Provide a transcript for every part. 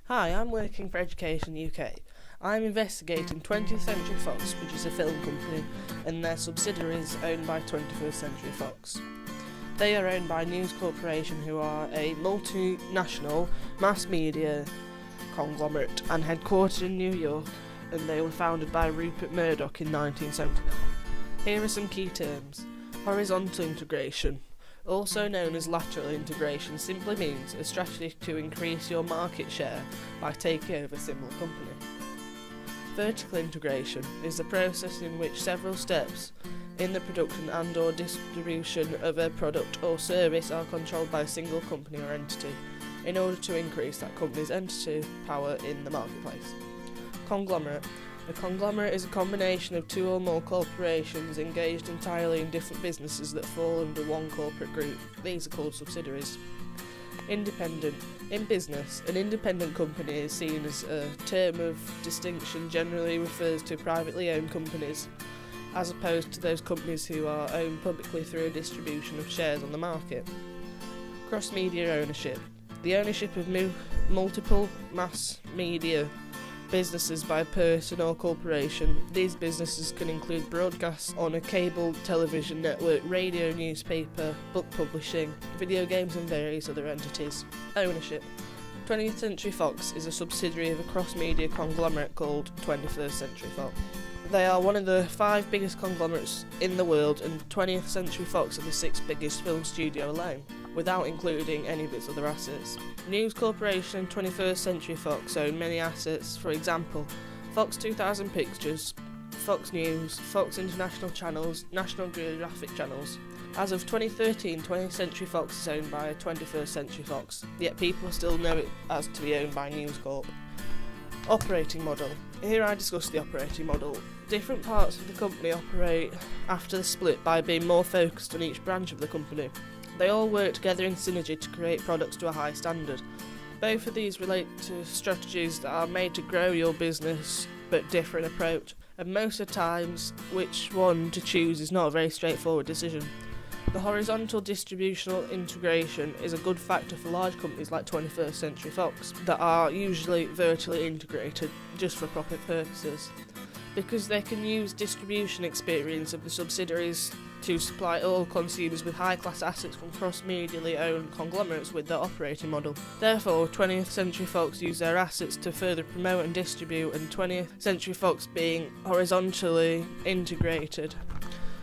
Hi, I'm working for Education UK. I'm investigating 20th Century Fox, which is a film company, and their subsidiaries owned by 21st Century Fox. They are owned by News Corporation, who are a multinational mass media conglomerate and headquartered in New York, and they were founded by Rupert Murdoch in 1979. Here are some key terms. Horizontal integration, also known as lateral integration, simply means a strategy to increase your market share by taking over a similar company. Vertical integration is the process in which several steps in the production and or distribution of a product or service are controlled by a single company or entity in order to increase that company's entity power in the marketplace. Conglomerate. A conglomerate is a combination of two or more corporations engaged entirely in different businesses that fall under one corporate group. These are called subsidiaries. Independent. In business, an independent company is seen as a term of distinction, generally refers to privately owned companies, as opposed to those companies who are owned publicly through a distribution of shares on the market. Cross-media ownership. The ownership of multiple mass media businesses by a person or corporation. These businesses can include broadcasts on a cable television network, radio, newspaper, book publishing, video games and various other entities. Ownership. 20th Century Fox is a subsidiary of a cross-media conglomerate called 21st Century Fox. They are one of the 5 biggest conglomerates in the world, and 20th Century Fox are the 6th biggest film studio alone, without including any of its other assets. News Corporation and 21st Century Fox own many assets, for example, Fox 2000 Pictures, Fox News, Fox International Channels, National Geographic Channels. As of 2013, 20th Century Fox is owned by 21st Century Fox, yet people still know it as to be owned by News Corp. Operating model. Here I discuss the operating model. Different parts of the company operate after the split by being more focused on each branch of the company. They all work together in synergy to create products to a high standard. Both of these relate to strategies that are made to grow your business, but differ in approach, and most of the times which one to choose is not a very straightforward decision. The horizontal distributional integration is a good factor for large companies like 21st Century Fox that are usually vertically integrated just for profit purposes, because they can use distribution experience of the subsidiaries to supply all consumers with high-class assets from cross-medially owned conglomerates with their operating model. Therefore, 20th Century Fox use their assets to further promote and distribute, and 20th Century Fox being horizontally integrated.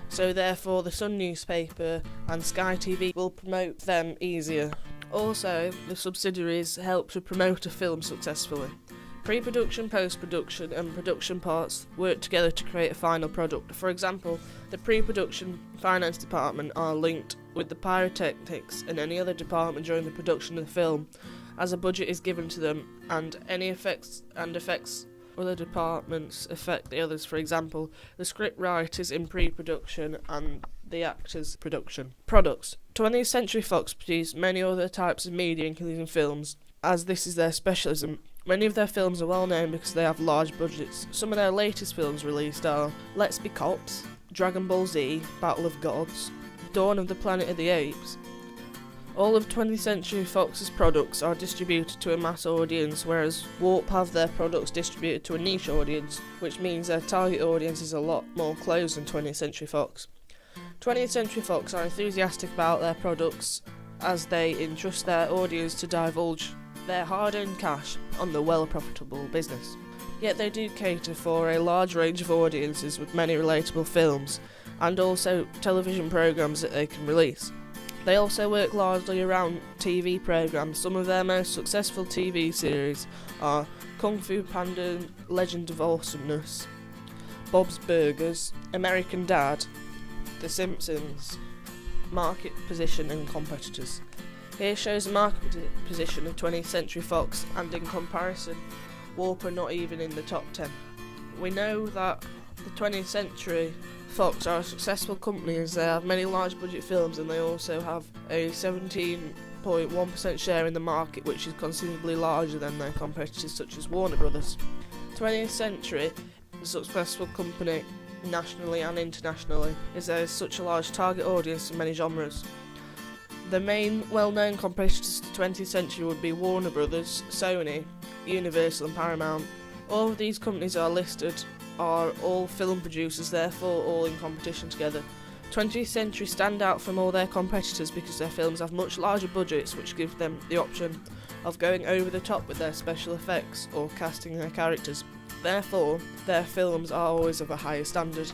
So therefore, the Sun newspaper and Sky TV will promote them easier. Also, the subsidiaries help to promote a film successfully. Pre-production, post-production and production parts work together to create a final product. For example, the pre-production finance department are linked with the pyrotechnics and any other department during the production of the film, as a budget is given to them, and any effects other departments affect the others. For example, the script writers in pre-production and the actors' production. Products. 20th Century Fox produce many other types of media, including films, as this is their specialism. Many of their films are well known because they have large budgets. Some of their latest films released are Let's Be Cops, Dragon Ball Z, Battle of Gods, Dawn of the Planet of the Apes. All of 20th Century Fox's products are distributed to a mass audience, whereas Warp have their products distributed to a niche audience, which means their target audience is a lot more closed than 20th Century Fox. 20th Century Fox are enthusiastic about their products as they entrust their audience to divulge their hard-earned cash on the well-profitable business. Yet they do cater for a large range of audiences with many relatable films, and also television programmes that they can release. They also work largely around TV programmes. Some of their most successful TV series are Kung Fu Panda, Legend of Awesomeness, Bob's Burgers, American Dad, The Simpsons, Market Position and Competitors. Here shows the market position of 20th Century Fox, and in comparison, Warp are not even in the top 10. We know that the 20th Century Fox are a successful company as they have many large budget films, and they also have a 17.1% share in the market, which is considerably larger than their competitors such as Warner Brothers. 20th Century is a successful company nationally and internationally as there is such a large target audience in many genres. The main well-known competitors to 20th Century would be Warner Brothers, Sony, Universal and Paramount. All of these companies are listed are all film producers, therefore all in competition together. 20th Century stand out from all their competitors because their films have much larger budgets, which give them the option of going over the top with their special effects or casting their characters. Therefore, their films are always of a higher standard.